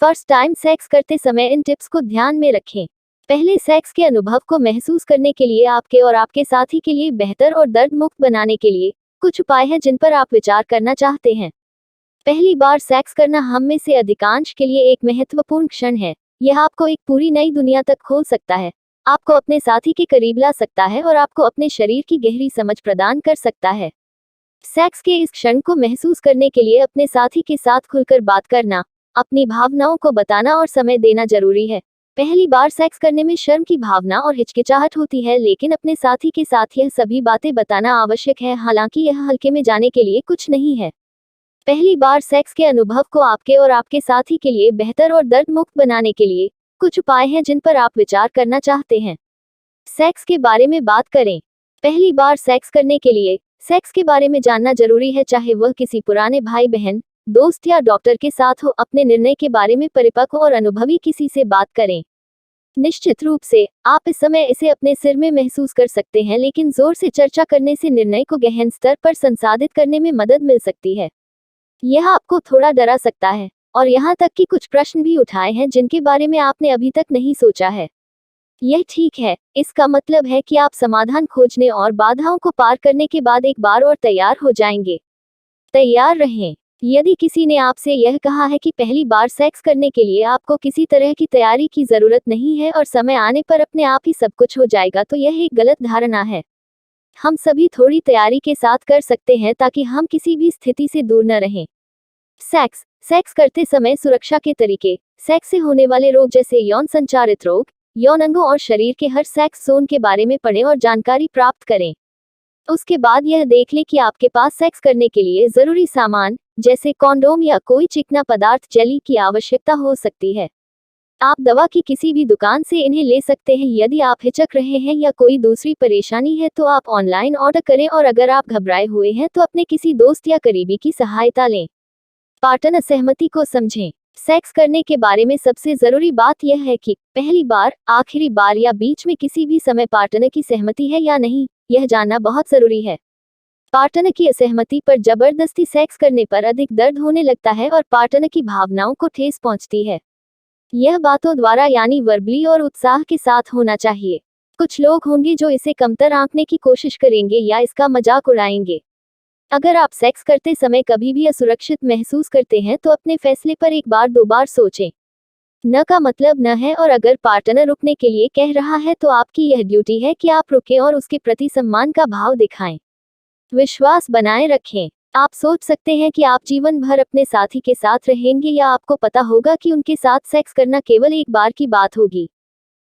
First time sex करते समय इन tips को ध्यान में रखें। पहले सेक्स के अनुभव को महसूस करने के लिए आपके और आपके साथी के लिए बेहतर और दर्द मुक्त बनाने के लिए कुछ उपाय हैं जिन पर आप विचार करना चाहते हैं। पहली बार सेक्स करना हम में से अधिकांश के लिए एक महत्वपूर्ण क्षण है। यह आपको एक पूरी नई दुनिया तक खोल सकता है, आपको अपने साथी के करीब ला सकता है और आपको अपने शरीर की गहरी समझ प्रदान कर सकता है। सेक्स के इस क्षण को महसूस करने के लिए अपने साथी के साथ खुलकर बात करना, अपनी भावनाओं को बताना और समय देना जरूरी है। पहली बार सेक्स करने में शर्म की भावना और हिचकिचाहट होती है, लेकिन अपने साथी के साथ यह सभी बातें बताना आवश्यक है। हालांकि यह हल्के में जाने के लिए कुछ नहीं है। पहली बार सेक्स के अनुभव को आपके और आपके साथी के लिए बेहतर और दर्द मुक्त बनाने के लिए कुछ उपाय हैं जिन पर आप विचार करना चाहते हैं। सेक्स के बारे में बात करें। पहली बार सेक्स करने के लिए सेक्स के बारे में जानना जरूरी है, चाहे वह किसी पुराने भाई बहन, दोस्त या डॉक्टर के साथ हो। अपने निर्णय के बारे में परिपक्व और अनुभवी किसी से बात करें। निश्चित रूप से आप इस समय इसे अपने सिर में महसूस कर सकते हैं, लेकिन जोर से चर्चा करने से निर्णय को गहन स्तर पर संसाधित करने में मदद मिल सकती है। यह आपको थोड़ा डरा सकता है और यहाँ तक कि कुछ प्रश्न भी उठाए हैं जिनके बारे में आपने अभी तक नहीं सोचा है। यह ठीक है, इसका मतलब है कि आप समाधान खोजने और बाधाओं को पार करने के बाद एक बार और तैयार हो जाएंगे। तैयार रहें। यदि किसी ने आपसे यह कहा है कि पहली बार सेक्स करने के लिए आपको किसी तरह की तैयारी की जरूरत नहीं है और समय आने पर अपने आप ही सब कुछ हो जाएगा, तो यह एक गलत धारणा है। हम सभी थोड़ी तैयारी के साथ कर सकते हैं ताकि हम किसी भी स्थिति से दूर न रहें। सेक्स करते समय सुरक्षा के तरीके। सेक्स से होने वाले रोग जैसे यौन संचारित रोग, यौन अंगों और शरीर के हर सेक्स जोन के बारे में पढ़ें और जानकारी प्राप्त करें। उसके बाद यह देख लें कि आपके पास सेक्स करने के लिए जरूरी सामान जैसे कॉन्डोम या कोई चिकना पदार्थ जेली की आवश्यकता हो सकती है। आप दवा की किसी भी दुकान से इन्हें ले सकते हैं। यदि आप हिचक रहे हैं या कोई दूसरी परेशानी है तो आप ऑनलाइन ऑर्डर करें, और अगर आप घबराए हुए हैं तो अपने किसी दोस्त या करीबी की सहायता लें। पार्टनर सहमति को समझें। सेक्स करने के बारे में सबसे जरूरी बात यह है कि पहली बार, आखिरी बार या बीच में किसी भी समय पार्टनर की सहमति है या नहीं, यह जानना बहुत जरूरी है। पार्टनर की असहमति पर जबरदस्ती सेक्स करने पर अधिक दर्द होने लगता है और पार्टनर की भावनाओं को ठेस पहुंचती है। यह बातों द्वारा यानी वर्बली और उत्साह के साथ होना चाहिए। कुछ लोग होंगे जो इसे कमतर आंकने की कोशिश करेंगे या इसका मजाक उड़ाएंगे। अगर आप सेक्स करते समय कभी भी असुरक्षित महसूस करते हैं तो अपने फैसले पर एक बार दो बार सोचें। न का मतलब न है, और अगर पार्टनर रुकने के लिए कह रहा है तो आपकी यह ड्यूटी है कि आप रुकें और उसके प्रति सम्मान का भाव दिखाएं। विश्वास बनाए रखें। आप सोच सकते हैं कि आप जीवन भर अपने साथी के साथ रहेंगे, या आपको पता होगा कि उनके साथ सेक्स करना केवल एक बार की बात होगी।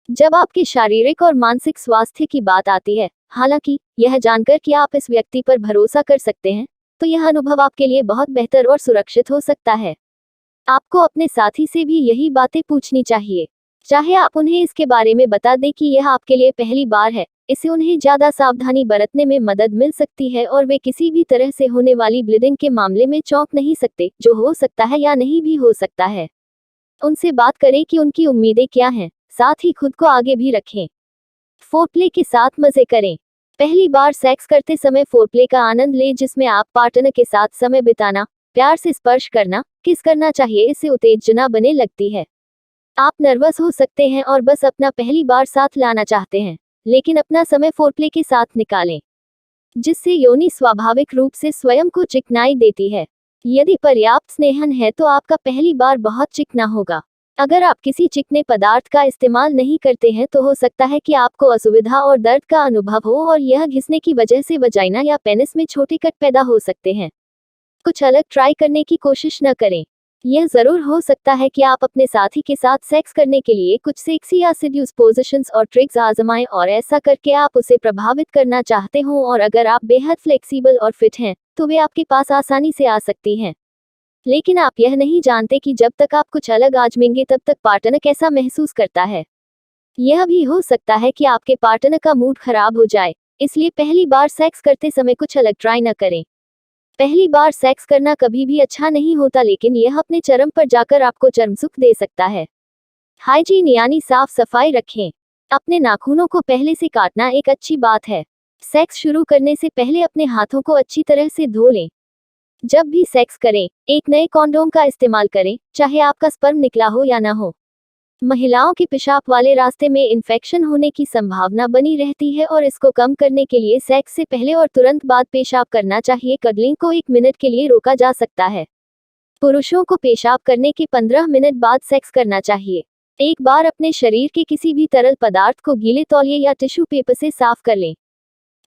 जब आपके शारीरिक और मानसिक स्वास्थ्य की बात आती है, हालांकि यह जानकर कि आप इस व्यक्ति पर भरोसा कर सकते हैं, तो यह अनुभव आपके लिए बहुत बेहतर और सुरक्षित हो सकता है। आपको अपने साथी से भी यही बातें पूछनी चाहिए। चाहे आप उन्हें इसके बारे में बता दें कि यह आपके लिए पहली बार है, इससे उन्हें ज्यादा सावधानी बरतने में मदद मिल सकती है और वे किसी भी तरह से होने वाली ब्लीडिंग के मामले में चौंक नहीं सकते, जो हो सकता है या नहीं भी हो सकता है। उनसे बात करें कि उनकी उम्मीदें क्या हैं, साथ ही खुद को आगे भी रखें। फोरप्ले के साथ मजे करें। पहली बार सेक्स करते समय फोरप्ले का आनंद लें, जिसमें आप पार्टनर के साथ समय बिताना, प्यार से स्पर्श करना, किस करना चाहिए, इससे उत्तेजना बने लगती है। आप नर्वस हो सकते हैं और बस अपना पहली बार साथ लाना चाहते हैं, लेकिन अपना समय फोरप्ले के साथ निकालें, जिससे योनि स्वाभाविक रूप से स्वयं को चिकनाई देती है। यदि पर्याप्त स्नेहन है तो आपका पहली बार बहुत चिकना होगा। अगर आप किसी चिकने पदार्थ का इस्तेमाल नहीं करते हैं तो हो सकता है कि आपको असुविधा और दर्द का अनुभव हो, और यह घिसने की वजह से वजाइना या पेनिस में छोटे कट पैदा हो सकते हैं। कुछ अलग ट्राई करने की कोशिश न करें। यह जरूर हो सकता है कि आप अपने साथी के साथ सेक्स करने के लिए कुछ सेक्सी या सेड्यूस पोजीशंस और ट्रिक्स आजमाएं, और ऐसा करके आप उसे प्रभावित करना चाहते हो, और अगर आप बेहद फ्लेक्सिबल और फिट हैं तो वे आपके पास आसानी से आ सकती हैं। लेकिन आप यह नहीं जानते कि जब तक आप कुछ अलग आजमाएंगे तब तक पार्टनर कैसा महसूस करता है। यह भी हो सकता है कि आपके पार्टनर का मूड खराब हो जाए, इसलिए पहली बार सेक्स करते समय कुछ अलग ट्राई न करें। पहली बार सेक्स करना कभी भी अच्छा नहीं होता, लेकिन यह अपने चरम पर जाकर आपको चरम सुख दे सकता है। हाइजीन यानी साफ सफाई रखें। अपने नाखूनों को पहले से काटना एक अच्छी बात है। सेक्स शुरू करने से पहले अपने हाथों को अच्छी तरह से धो लें। जब भी सेक्स करें, एक नए कॉन्डोम का इस्तेमाल करें, चाहे आपका स्पर्म निकला हो या ना हो। महिलाओं के पेशाब वाले रास्ते में इन्फेक्शन होने की संभावना बनी रहती है और इसको कम करने के लिए सेक्स से पहले और तुरंत बाद पेशाब करना चाहिए। कडलिंग को 1 मिनट के लिए रोका जा सकता है। पुरुषों को पेशाब करने के 15 मिनट बाद सेक्स करना चाहिए। एक बार अपने शरीर के किसी भी तरल पदार्थ को गीले तौलिए या टिश्यू पेपर से साफ कर लें।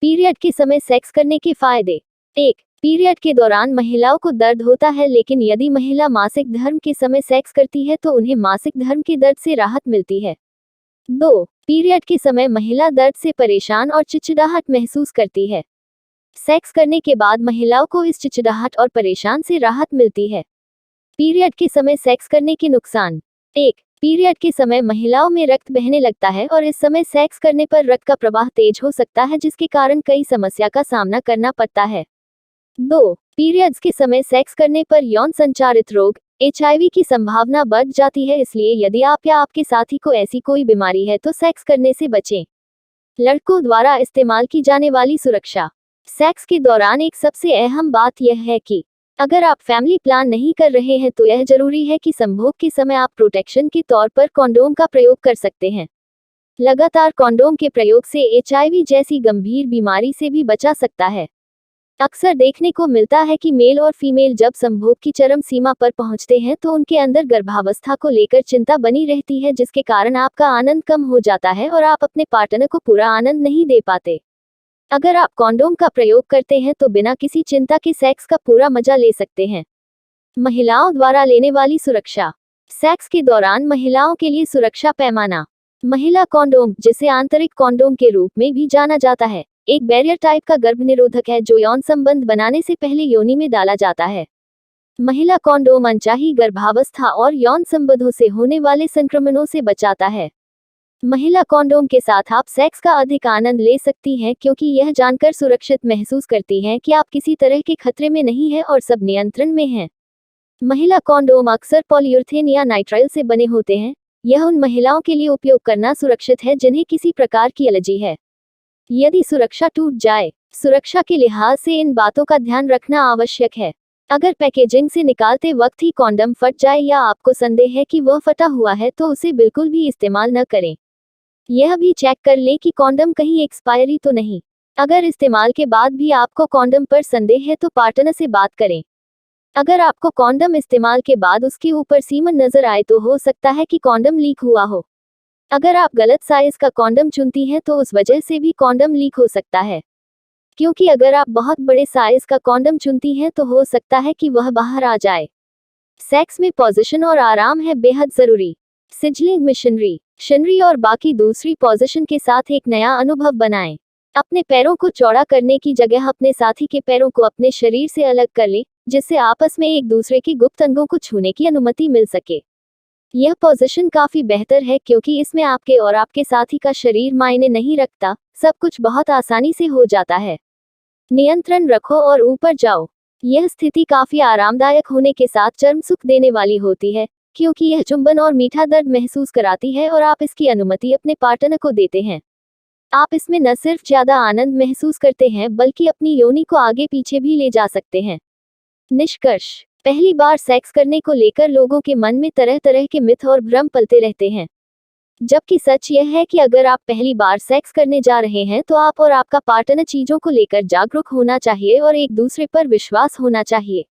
पीरियड के समय सेक्स करने के फायदे। 1. पीरियड के दौरान महिलाओं को दर्द होता है, लेकिन यदि महिला मासिक धर्म के समय सेक्स करती है तो उन्हें मासिक धर्म के दर्द से राहत मिलती है। 2. पीरियड के समय महिला दर्द से परेशान और चिड़चिड़ाहट महसूस करती है। सेक्स करने के बाद महिलाओं को इस चिड़चिड़ाहट और परेशान से राहत मिलती है। पीरियड के समय सेक्स करने के नुकसान। 1. पीरियड के समय महिलाओं में रक्त बहने लगता है और इस समय सेक्स करने पर रक्त का प्रवाह तेज हो सकता है, जिसके कारण कई समस्या का सामना करना पड़ता है। 2. पीरियड्स के समय सेक्स करने पर यौन संचारित रोग HIV की संभावना बढ़ जाती है, इसलिए यदि आप या आपके साथी को ऐसी कोई बीमारी है तो सेक्स करने से बचें। लड़कों द्वारा इस्तेमाल की जाने वाली सुरक्षा। सेक्स के दौरान एक सबसे अहम बात यह है कि अगर आप फैमिली प्लान नहीं कर रहे हैं तो यह जरूरी है कि संभोग के समय आप प्रोटेक्शन के तौर पर कॉन्डोम का प्रयोग कर सकते हैं। लगातार कॉन्डोम के प्रयोग से HIV जैसी गंभीर बीमारी से भी बचा सकता है। अक्सर देखने को मिलता है कि मेल और फीमेल जब संभोग की चरम सीमा पर पहुंचते हैं तो उनके अंदर गर्भावस्था को लेकर चिंता बनी रहती है, जिसके कारण आपका आनंद कम हो जाता है और आप अपने पार्टनर को पूरा आनंद नहीं दे पाते। अगर आप कॉन्डोम का प्रयोग करते हैं तो बिना किसी चिंता के सेक्स का पूरा मजा ले सकते हैं। महिलाओं द्वारा लेने वाली सुरक्षा। सेक्स के दौरान महिलाओं के लिए सुरक्षा पैमाना। महिला कॉन्डोम, जिसे आंतरिक कॉन्डोम के रूप में भी जाना जाता है, एक बैरियर टाइप का गर्भनिरोधक है जो यौन संबंध बनाने से पहले योनि में डाला जाता है। महिला कॉन्डोम अनचाही गर्भावस्था और यौन संबंधों से होने वाले संक्रमणों से बचाता है। महिला कॉन्डोम के साथ आप सेक्स का अधिक आनंद ले सकती हैं, क्योंकि यह जानकर सुरक्षित महसूस करती हैं कि आप किसी तरह के खतरे में नहीं हैं और सब नियंत्रण में हैं। महिला कॉन्डोम अक्सर पॉलीयूरेथेन या नाइट्राइल से बने होते हैं। यह उन महिलाओं के लिए उपयोग करना सुरक्षित है जिन्हें किसी प्रकार की एलर्जी है। यदि सुरक्षा टूट जाए, सुरक्षा के लिहाज से इन बातों का ध्यान रखना आवश्यक है। अगर पैकेजिंग से निकालते वक्त ही कॉन्डम फट जाए या आपको संदेह है कि वह फटा हुआ है तो उसे बिल्कुल भी इस्तेमाल न करें। यह भी चेक कर लें कि कॉन्डम कहीं एक्सपायरी तो नहीं। अगर इस्तेमाल के बाद भी आपको कॉन्डम पर संदेह है तो पार्टनर से बात करें। अगर आपको कॉन्डम इस्तेमाल के बाद उसके ऊपर सीमन नजर आए तो हो सकता है कि कॉन्डम लीक हुआ हो। अगर आप गलत साइज का कॉन्डम चुनती हैं तो उस वजह से भी कॉन्डम लीक हो सकता है, क्योंकि अगर आप बहुत बड़े साइज का कॉन्डम चुनती हैं तो हो सकता है कि वह बाहर आ जाए। सेक्स में पोजीशन और आराम है बेहद जरूरी। सिजलिंग मिशनरी और बाकी दूसरी पोजीशन के साथ एक नया अनुभव बनाएं। अपने पैरों को चौड़ा करने की जगह अपने साथी के पैरों को अपने शरीर से अलग कर लें, जिससे आपस में एक दूसरे के गुप्त अंगों को छूने की अनुमति मिल सके। यह पोजीशन काफी बेहतर है क्योंकि इसमें आपके और आपके साथी का शरीर मायने नहीं रखता, सब कुछ बहुत आसानी से हो जाता है। नियंत्रण रखो और ऊपर जाओ। यह स्थिति काफी आरामदायक होने के साथ चरम सुख देने वाली होती है, क्योंकि यह चुंबन और मीठा दर्द महसूस कराती है और आप इसकी अनुमति अपने पार्टनर को देते हैं। आप इसमें न सिर्फ ज्यादा आनंद महसूस करते हैं बल्कि अपनी योनि को आगे पीछे भी ले जा सकते हैं। निष्कर्ष। पहली बार सेक्स करने को लेकर लोगों के मन में तरह तरह के मिथ और भ्रम पलते रहते हैं, जबकि सच यह है कि अगर आप पहली बार सेक्स करने जा रहे हैं तो आप और आपका पार्टनर चीजों को लेकर जागरूक होना चाहिए और एक दूसरे पर विश्वास होना चाहिए।